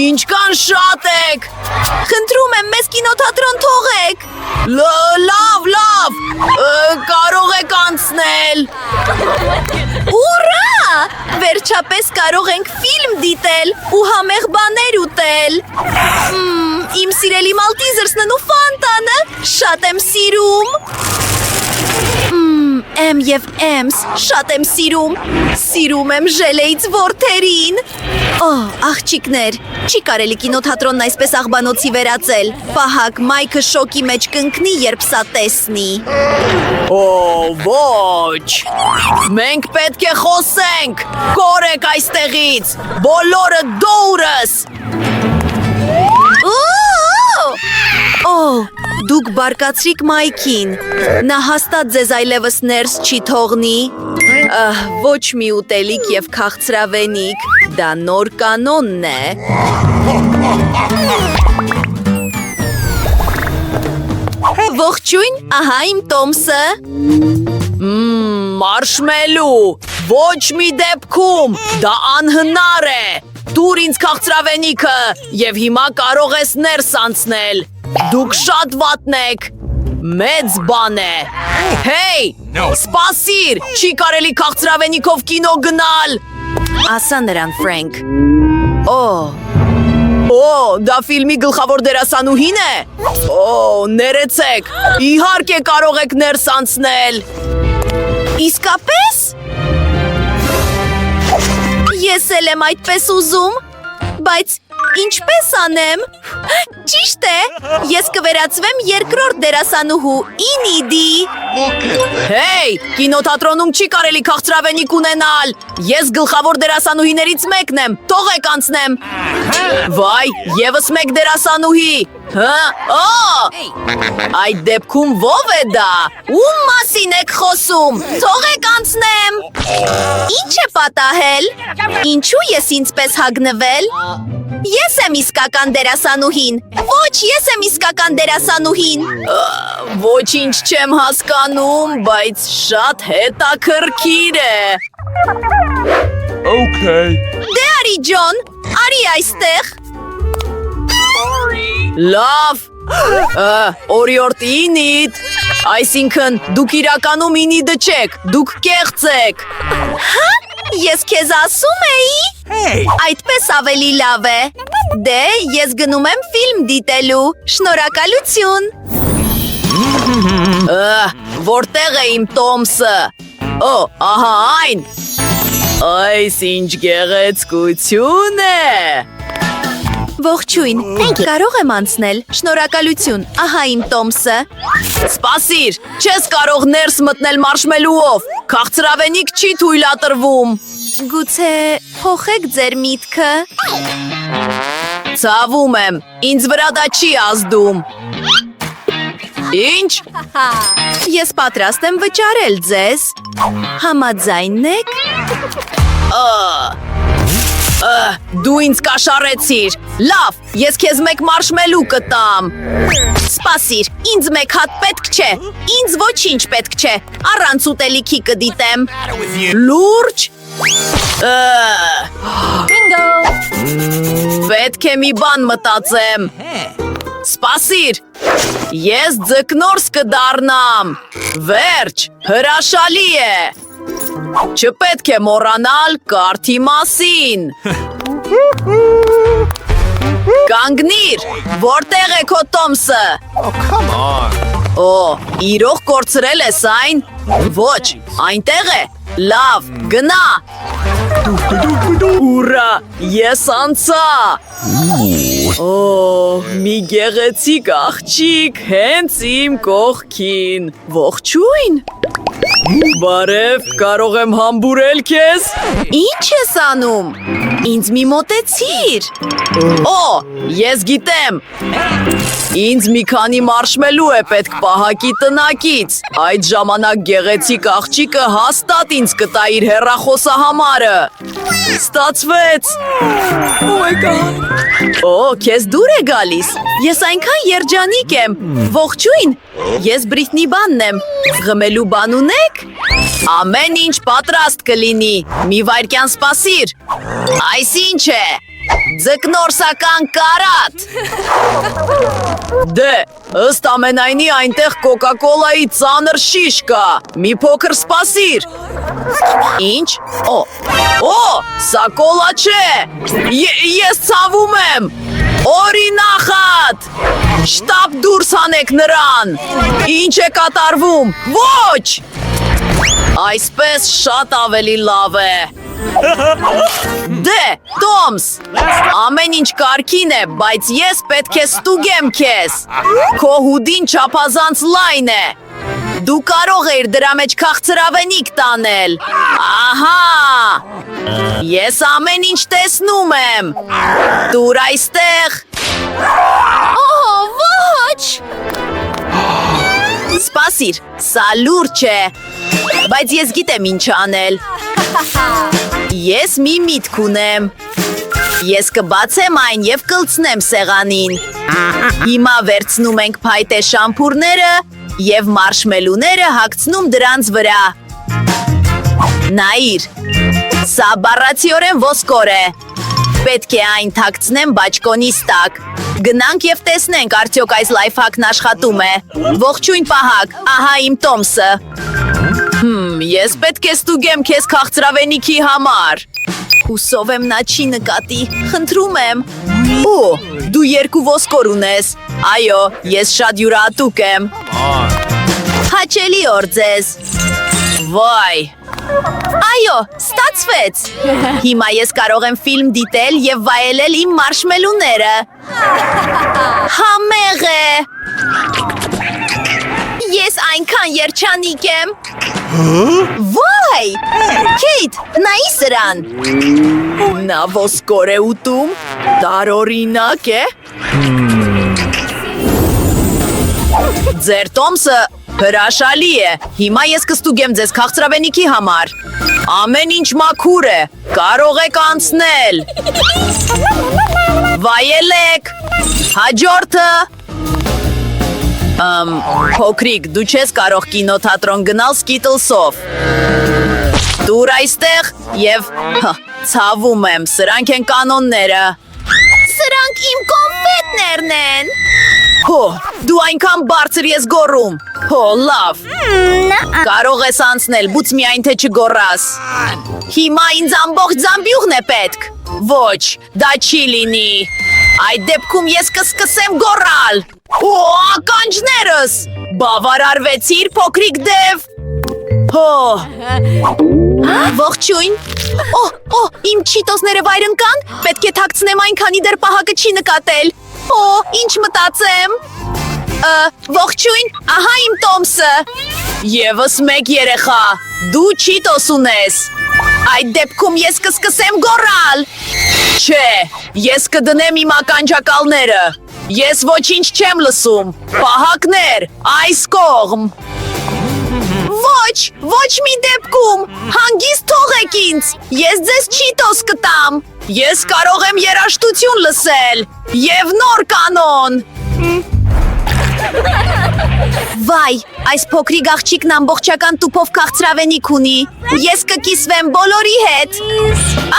ինչքան շատ եք։ Խնդրում եմ, մեզ կինոթատրոն թողեք։ Լավ, կարող եք անցնել։ Ուրա! Վերջապես կարող ենք ֆիլմ դիտել ու համեղ բաներ ուտել։ Իմ սիրելի Մալտիզերսն ու Ֆանտանը շատ եմ սիրում։ Եմ և Էմս շատ եմ սիրում եմ ժելեից որդերին։ Աղջիկներ, չի կարելի կինոթատրոնն այսպես աղբանոցի վերածել։ Պահակ Մայքը շոկի մեջ կընկնի, երբ սա տեսնի։ Ոչ, մենք պետք է խոսենք, կորեք այստեղից, բոլորը դուրս։ Դուք բարկացրիք Մայքին, նա հաստատ ձեզ այլևս ներս չի թողնի։ Ոչ մի ուտելիք և քաղցրավենիք, դա նոր կանոնն է։ Ողջույն, ահա իմ Տոմսը։ Մարշմելու, ոչ մի դեպքում, դա անհնար է։ Դուր ինձ քաղցրավենիքը և հիմա կարող ես ներս անցնել։ Դուք շատ վատն եք, մեծ բան է։ Հեյ, սպասիր, չի կարելի քաղցրավենիքով կինո գնալ։ Ասա նրան, Ֆրենք։ Դա ֆիլմի գլխավոր դերասանուհին է։ Ներեցեք, իհարկե կարող եք ներս անցնել։ Իսկապես։ Ես էլ եմ այդպես ուզում, բայց ինչպես անեմ։ Ճիշտ է, ես կվերածվեմ երկրորդ դերասանուհու Ինիդի։ Հեյ, կինոթատրոնում չի կարելի քաղցրավենիք ունենալ։ Ես գլխավոր դերասանուհիներից մեկն եմ, թողեք անցնեմ։ Վայ, ևս մեկ դերասանուհի։ Այդ դեպքում ով է դա։ Ում մասին եք խոսում։ Թողեք անցնեմ։ Ինչ է պատահել։ Ինչու ես ինձպես հագնվել։ Ես եմ իսկական դերասանուհին։ Ոչ, ես եմ իսկական դերասանուհին։ Ոչինչ չեմ հասկանում, բայց շատ հետաքրքիր է։ Դե արի Ջոն, արի այստեղ։ Լավ, օրիորդ Ինիդ, այսինքն դուք իրականում Ինիդը չեք, դուք կեղծ եք։ Հա, ես քեզ ասում էի։ Այդպես ավելի լավ է։ Դե, ես գնում եմ ֆիլմ դիտելու, շնորհակալություն։ Որտեղ է իմ Տոմսը։ Ահա այն։ Այս ինչ գեղեցկություն է։ Ողջույն, կարող եմ անցնել, շնորհակալություն, ահա իմ Տոմսը։ Սպասիր, չես կարող ներս մտնել մարշմելուով, քաղցրավենիք չի թույլատրվում։ Գուցե փոխեք ձեր միտքը։ Ցավում եմ, ինձ վրա դա չի ազդում։ Ինչ։ Ես պատրաստ եմ վճարել ձեզ։ Համաձայն եք։ Դու ինձ կաշառեցիր։ Լավ, ես քեզ մեկ մարշմելու կտամ։ Սպասիր, ինձ մեկ հատ պետք չէ։ Ինձ ոչինչ պետք չէ։ Առանց ուտելիքի կդիտեմ։ Լուրջ։ Պետք է մի բան մտածեմ։ Սպասիր, ես ձկնորս կդառնամ։ Վերջ, հրաշալի է։ Չպետք է մոռանալ կարթի մասին։ Կանգնիր, որտեղ է քո Տոմսը։ Իրոք կորցրել ես այն։ Ոչ, այնտեղ է։ Լավ, գնա։ Ուրա, ես անցա։ Մի գեղեցիկ աղջիկ հենց իմ կողքին։ Ողջույն։ Բարև, կարող եմ համբուրել քեզ։ Ինչ ես անում։ Ինձ մի մոտեցիր։ Ես գիտեմ։ Ինձ մի քանի մարշմելու է պետք պահակի տնակից։ Այդ ժամանակ գեղեցիկ աղջիկը հաստատ ինձ կտա իր հեռախոսահամարը։ Ստացվեց։ Քեզ դուր է գալիս։ Ես այնքան երջանիկ եմ։ Ողջույն։ Ես Բրիթնի բանն եմ։ Ղմելու բան ունեք։ Ամեն ինչ պատրաստ կլինի։ Մի վայրկյան սպասիր։ Այս ինչ է։ Ձկնորսական կարատ։ Դե, ըստ ամենայնի այնտեղ կոկա-կոլայի ծանր շիշ կա։ Մի փոքր սպասիր։ Ինչ? Օ, սա կոլա չէ։ Ես ցավում եմ։ Օրինախատ։ Շտապ դուրս հանեք նրան։ Ինչ է կատարվում։ Ոչ։ Այսպես շատ ավելի լավ է։ Դե, Տոմս, ամեն ինչ կարգին է, բայց ես պետք է ստուգեմ քեզ։ Քո հուդին չափազանց լայն է։ Դու կարող ես դրա մեջ քաղցրավենիք տանել։ Ահա։ Ես ամեն ինչ տեսնում եմ։ Դուր այստեղ։ Ոչ։ Սպասիր, սա լուրջ է։ Բայց ես գիտեմ ինչ անել։ Ես մի միտք ունեմ։ Ես կբացեմ այն և կլցնեմ սեղանին։ Հիմա վերցնում ենք փայտե շամփուրները և մարշմելուները հագցնում դրանց վրա։ Նայիր, սա բառացիորեն ոսկոր է։ Պետք է այն թաքցնեմ բաճկոնիս տակ։ Գնանք և տեսնենք արդյոք այս լայֆհաքն աշխատում է։ Ողջույն պահակ, ահա իմ Տոմսը։ Ես պետք է ստուգեմ քեզ քաղցրավենիքի համար։ Հուսով եմ նա չի նկատի, խնդրում եմ։ Դու երկու ոսկոր ունես։ Այո, ես շատ յուրահատուկ եմ։ Հաճելի օր ձեզ։ Վայ։ Այո, ստացվեց։ Հիմա ես կարող եմ ֆիլմ դիտել և վայելել իմ մարշմելուները։ Համեղ է։ Ես այնքան երջանիկ եմ։ Վայ, Քեյթ, նայի սրան։ Նա ոսկոր է ուտում, տարօրինակ է։ Ձեր Տոմսը հրաշալի է։ Հիմա ես կստուգեմ ձեզ քաղցրավենիքի համար։ Ամեն ինչ մաքուր է, կարող եք անցնել։ Վայելեք։ Հաջորդը։ Փոքրիկ, դու չես կարող կինոթատրոն գնալ Սկիթլսով։ Դուր այստեղ և ցավում եմ, սրանք են կանոնները։ Սրանք իմ կոնֆետներն են։ Դու այնքան բարձր ես գոռում։ Լավ։ Կարող ես անցնել, բուց միայն թե չգոռաս։ Հիմա ինձ ամբողջ զամբյուղն է պետք։ Ոչ, դա չի լինի։ Այդ դեպքում ես կսկսեմ գոռալ։ Ականջներս։ Բավարարվեցիր, փոքրիկ դև։ Ողջույն։ Իմ չիտոսները վայր ընկան։ Պետք է թաքցնեմ այնքանի դեռ պահակը չի նկատել։ Ինչ մտածեմ։ Ողջույն, ահա իմ Տոմսը։ Եվս մեկ երեխա, դու չիտոս ունես։ Այդ դեպքում ես կսկսեմ գոռալ։ Չէ, ես կդնեմ իմ ականջակալները։ Ես ոչինչ չեմ լսում։ Պահակներ, այս կողմ։ Ոչ մի դեպքում, հանգիստ թողեք ինձ, ես ձեզ չիտոս կտամ։ Ես կարող եմ երաժշտություն լսել և նոր կանոն։ Վայ, այս փոքրիկ աղջիկն ամբողջական տուփով քաղցրավենիք ունի։ Ես կկիսվեմ բոլորի հետ։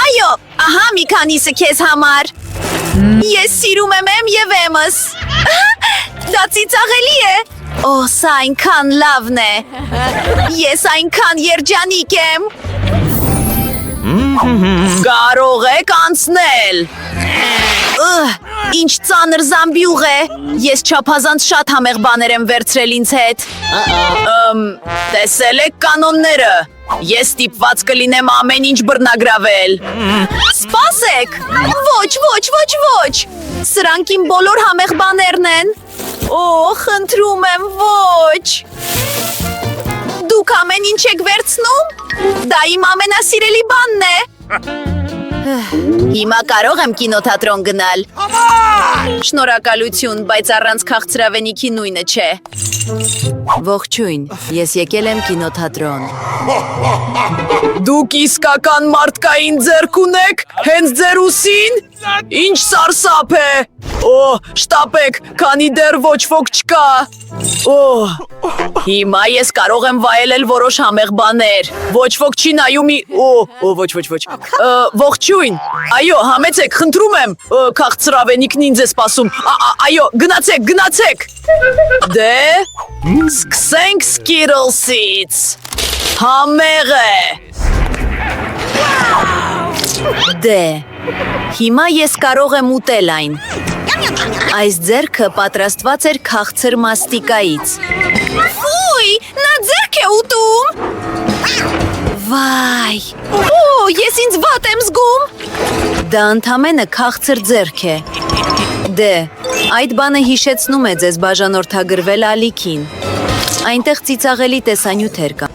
Այո, ահա մի քանիսը քեզ համար։ Ես սիրում եմ և էմս։ Դա ծիծաղելի է։ Սա այնքան լավն է։ Ես այնքան երջանիկ եմ։ Կարող եք անցնել։ Ինչ ծանր զամբյուղ է։ Ես չափազանց շատ համեղ բաներ եմ վերցրել ինձ հետ։ Տեսել եք կանոնները։ Ես ստիպված կլինեմ ամեն ինչ բռնագրավել։ Սպասեք։ Ոչ։ Սրանք իմ բոլոր համեղ բաներն են։ Խնդրում եմ, ոչ։ Դուք ամեն ինչ եք վերցնում։ Դա իմ ամենասիրելի բանն է։ Հիմա կարող եմ կինոթատրոն գնալ։ Շնորհակալություն, բայց առանց քաղցրավենիքի նույնը չէ։ Ողջույն, ես եկել եմ կինոթատրոն։ Դուք իսկական մարդկային ձեռք ունեք, հենց ձեր ուսին։ Ինչ սարսափ է։ Շտապեք, քանի դեռ ոչ ոք չկա։ Հիմա ես կարող եմ վայելել որոշ համեղ բաներ։ Ոչ ոք չի նայում ոչ։ Ողջույն։ Այո, համեցեք, խնդրում եմ։ Քաղցրավենիքն ինձ է սպասում։ Այո, գնացեք։ Դե, սկսենք Skittlesից։ Համեղ է։ Դե, հիմա ես կարող եմ ուտել այն։ Այս ձեռքը պատրաստված էր քաղցր մաստիկայից։ Ֆույ, նա ձեռք է ուտում։ Վայ, ես ինձ վատ եմ զգում։ Դա ընդամենը քաղցր ձեռք է։ Դե, այդ բանը հիշեցնում է ձեզ բաժանորդագրվել ալիքին։ Այնտեղ ծիծաղելի տեսանյութեր կան։